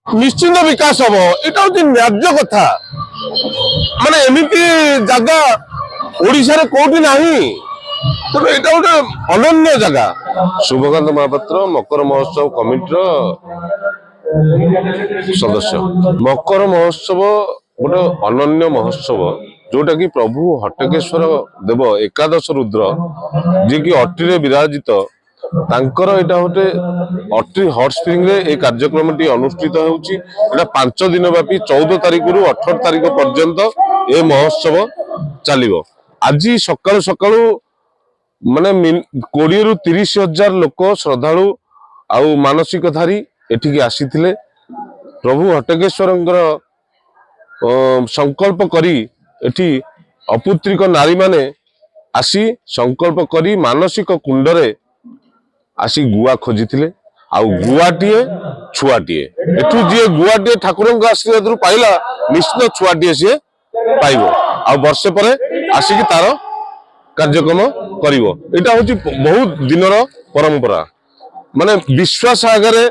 निश्चित विकास हम यहाँ हूँ न्याज्य कथा माने एमती जगह ओडिशा रे कोठी नाही तो एटा गोटे अनन्य जगह। शुभकांत महापात्र मकर महोत्सव कमिटीर सदस्य। मकर महोत्सव गोटे अनन्य महोत्सव जोटा कि प्रभु हटकेश्वर देव एकादश रुद्र जी की अट्री रे विराजित तांकर एटा गोटे अट्री हॉट स्प्रिंग रे ए कार्यक्रमटी अनुष्ठित होउची। एटा 5 दिन व्यापी 14 तारिख रु 18 तारिख पर्यंत ए महोत्सव चलिबो। आज सकाळु सकाळु माने 20 रु 30 हजार लोक श्रद्धालु आउ मानसिकधारी एठिकी आसीथिले। प्रभु हटकेश्वरंकर संकल्प करी एठी अपुत्रिक नारी माने आसी संकल्प करी मानसिक कुंडरे आसी गुआ खोजिथिले। आउ गुआटीए छुआटीए एठू जे गुआटीए ठाकुरंक आशीर्वाद रु पाइला निश्चित छुआटीए से पाइबो। आउ वर्षे परे आसी कि तार कार्यक्रम करिवो। एटा होची बहुत दिनर परंपरा माने विश्वास आगे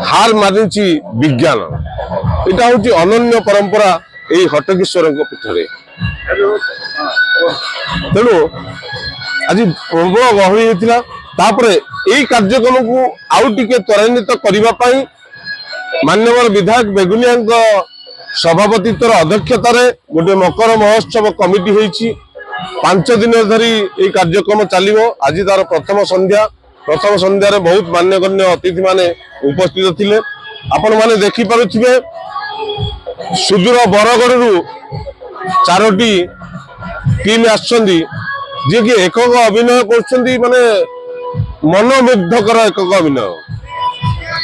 हार मानिची विज्ञान। एटा होची अनन्य परंपरा एई हटकेश्वरंक पीठरे। तेणु आज प्रबल गहली होता तापरे एई कार्यक्रम को आउ टिके त्वरान्वित करबा पई माननीय विधायक बेगुनियांक सभापतित्वर अध्यक्षतार गोटे मकर महोत्सव कमिटी होईची। 5 दिन धरी एई कार्यक्रम चलिबो। आज तार प्रथम संध्या रे बहुत मान्यगण्य अतिथि माने उपस्थित थिले। आपण माने देखि पारुथिबे सुदूर बरगड़ रु 4टी टीम आछंदी जे कि एकक अभिनय करछंदी माने मनोमुग्धकर एकक अभिनय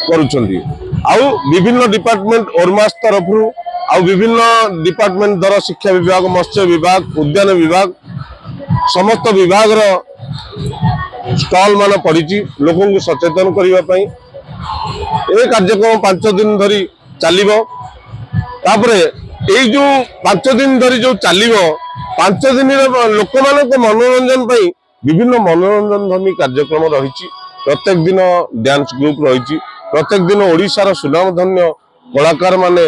करूछंदी। आउ विभिन्न डिपार्टमेंट ओरमास तरफ आउ विभिन्न डिपार्टमेंट द्वारा शिक्षा विभाग मत्स्य विभाग उद्यान विभाग समस्त विभाग रो स्टॉल मान पड़ी लोकों को सचेतन करने ये कार्यक्रम 5 दिन धरी चलिबो। तापरे ए जो 5 दिन धरी जो चलिबो 5 दिन लोक मान मनोरंजन पई विभिन्न मनोरंजन धर्मी कार्यक्रम रही। प्रत्येक दिन डांस ग्रुप रही। प्रत्येक दिन ओडिशार सुनामधन्य कलाकार माने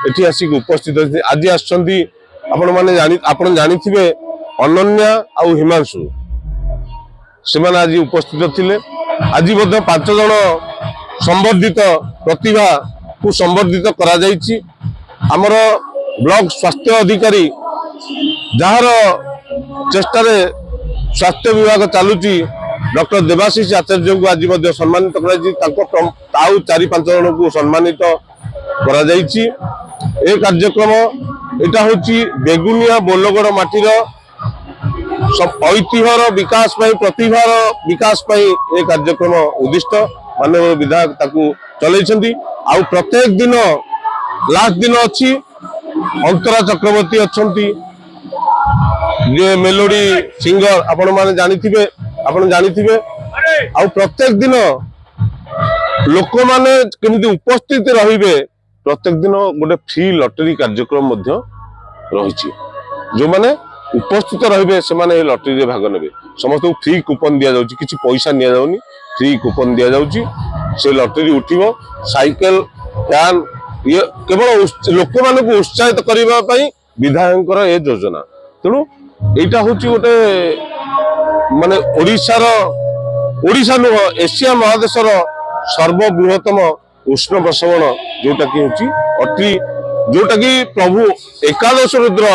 एठी आसिक उपस्थित होती। आज आछंती आपण जानिथिबे अनन्या आउ हिमांशु से आज उपस्थित थिले। आज 5 जन संवर्धित प्रतिभा को संवर्धित करा जायछि। हमर ब्लॉक स्वास्थ्य अधिकारी जार चेष्टारे स्वास्थ्य विभाग चलुची डॉक्टर देवाशीष आचार्य को आज सम्मानित करा 4-5 जन को सम्मानित करा जायछि। ए कार्यक्रम एटा होची बेगुनिया बोलगड़ माटीर ऐतिह्यर विकास प्रतिभार विकास ए कार्यक्रम उद्दिष्ट माननीय विधायक ताकू चलैछंती। आउ प्रत्येक दिन लास्ट दिन अच्छी अंतरा चक्रवर्ती अच्छी जे मेलोडी सिंगर आपण माने जानिथिबे आउ प्रत्येक दिन लोक माने केमती उपस्थित रहिबे। प्रत्येक दिन गोटे फ्री लॉटरी कार्यक्रम मध्य रही। जो माने उपस्थित रहिबे से माने लॉटरी रे भाग नेबे। समस्त को फ्री कूपन दिया जाउची। किछि पैसा निया जाउनी फ्री कूपन दिया जाउची। से लॉटरी उठिबो साइकिल फैन ये केवल लोक मान को उत्साहित करबा पई विधायकर ए योजना। तेणु एटा होची गोटे माने ओडिशा नुह एशिया महादेशर सर्वबृहत्तम उष्ण प्रसवण जोटा कि होची अट्री जोटा कि प्रभु एकादश रुद्र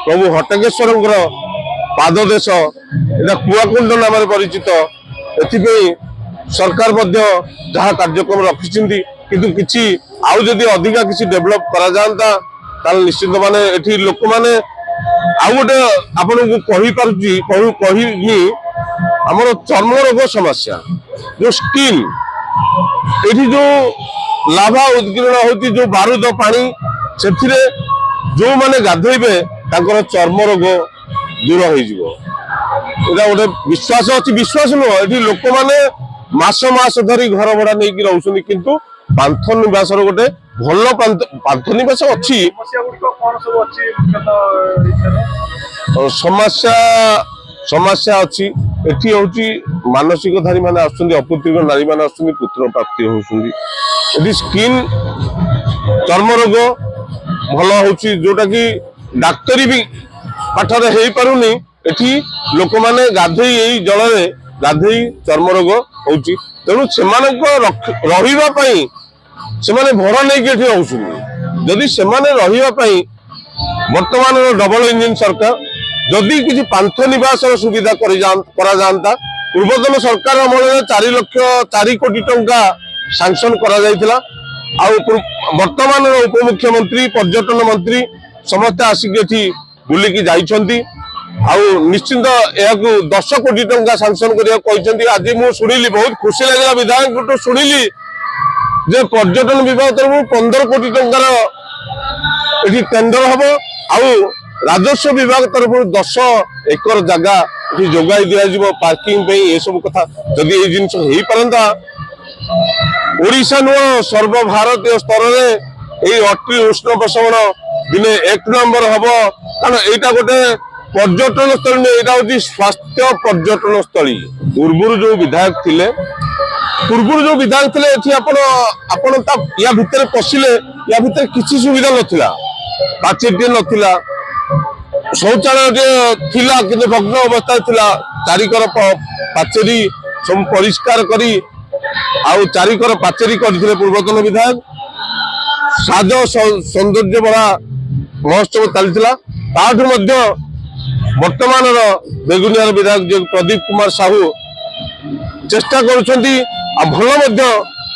प्रभु हटकेश्वरंकर पाददेश एटा कुआकुंड नाम परिचित। एथिपई सरकार मध्य जहाँ कार्यक्रम रखिछिंती किंतु किछि आउ जदि अधिका किछि डेवलप करा जानता ताल निश्चित माने एठी लोक माने आउ गोटे आपन को कहि पारुची कहिनी हमर चर्म रोग समस्या जो स्किन एठी जो लाभा उद्गिरण होती जो बारूद पानी सेथिरे जो माने गाधैबे तांकर चर्म रोग दूर हो जिवो। एटा गोटे विश्वास अछि। विश्वास न एठी लोक माने मास धरी घर भड़ा नहीं कि रहउछनी किंतु पांथ निवास गोटे भल पांथ निवास अच्छी। समस्या अच्छी एठी होची मानसिक धारी माने आछुंदी अपुत्रिक नारी माने आछुंदी पुत्र प्राप्ति होउछुंदी। एठी स्किन चर्म रोग भल होची जोटा कि डाक्तरी भी पाठरे हो पारुनी एठी लोक माने गाधई एई जल रे गाधई चर्म रोग होची तेणु सेमानक रहिबा पई सेमाने भड़ा नहीं कि रहउछन जदि सेमाने रहिबा पई वर्तमान डबल इंजिन सरकार जदि किसी पांथ निवास सुविधा करा जानता पूर्वतन सरकार अमल 4 कोटी टंका सांक्शन करा जायतिला वर्तमान उपमुख्यमंत्री पर्यटन मंत्री समस्त आसिक एठी बुलिकी जाइछंती निश्चिंत यह 10 कोटी टंका सांक्शन करिया आज मु सुनिली बहुत खुशी लगे विधायक शुणिली जे पर्यटन विभाग तरफ 15 कोटी टंकार एठी टेंडर हबो आउ राजस्व विभाग तरफ 10 एकर जगह जोगाई दिया पार्किंग पे ये सब कथा जदि ये जिन हो पारंता ओडिशा नुह सर्वभारतीय स्तर में अति उष्ण प्रसवण दिने 1 नंबर हम कारण यहाँ गोटे पर्यटन स्थली यहाँ हूँ स्वास्थ्य पर्यटन स्थली पूर्व जो विधायक थे या भितर पशिले या भितर किसी सुविधा नथिला पाचेरी नथिला शौचालय थिला किंतु भग्न अवस्था थिला चारिकर पाचेरी सब परिष्कार करी आउ चारिकर पाचेरी करथिले पूर्वतन विधायक साज सौंदर्य बड़ा महोत्सव चलता ताठू मध्य वर्तमान बेगुनियार विधायक जो प्रदीप कुमार साहू चेष्टा करुछंती आ भल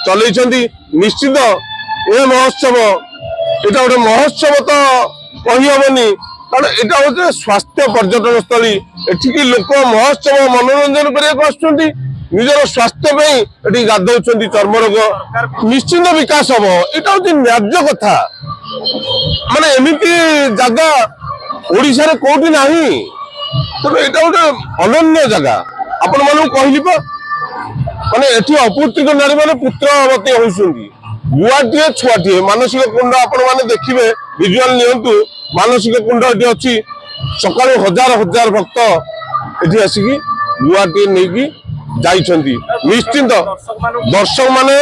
चलैछंती निश्चित ए महोत्सव एटा गोटे महोत्सव तो कही हबनी कारण यहाँ हूँ स्वास्थ्य पर्यटन स्थली एठिकी लोक महोत्सव मनोरंजन करने निजर स्वास्थ्य ये गाधौं चर्म रोग निश्चित विकास हम यहाँ हूँ न्याज्य कथा माने एमती जगह ओडिशा रे कोठी नाही तेणु यहाँ गोटे अनन्य जगह आपण मानू कहली माने एठी अपुत्रिक नारी माने पुत्रवती होउछंती बुआटीए छुआटीए मानसिक कुंड आपण माने देखिबे विजुअल नियंतु मानसिक कुंड एठी अछि सकाळु हजार हजार भक्त एठी आसिकी बुआटीए नेकी जाइछंती निश्चित दर्शक माने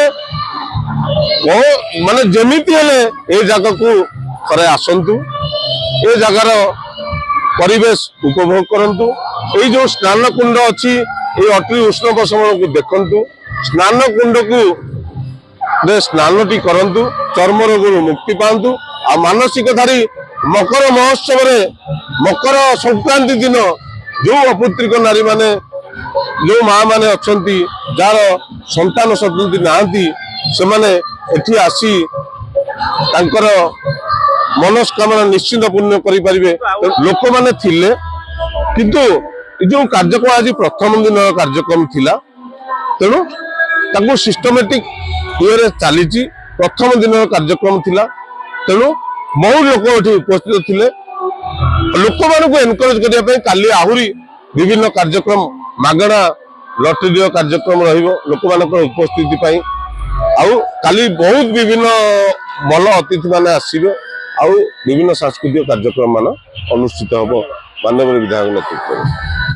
माने जेमिति हेले ए जगह को थरे आसंतु ए जगार परिवेश उपभोग करंतु ए जो स्नान कुंड अछि ए अति उष्ण प्रसवण को देखंतु स्नान कुंड को स्नान करंतु चर्म रोग मुक्ति पांतु आ मानसिक धारी मकर महोत्सव रे मकर संक्रांति दिन जो अपुत्रिक नारी माने जो माँ माने अछंती जार संतान सन्तति नांती से माने एठी आसी तांकर मनस्कामना निश्चित पूर्ण करि परिबे लोक माने थिले किंतु जो कार्यक्रम आज प्रथम दिन कार्यक्रम थिला तेणु ताको सिस्टमेटिक ये चली प्रथम दिन कार्यक्रम थिला तेणु बहुत लोक ये उपस्थित थिले लोक मान एनकरेज करने काली आहरी विभिन्न कार्यक्रम मागणा लटरी कार्यक्रम रोक मान उपस्थिति आउ काली बहुत विभिन्न भल अतिथि माने आसिबे आउ विभिन्न सांस्कृतिक कार्यक्रम मान अनुष्ठित होबो माननीय विधायक नेतृत्व।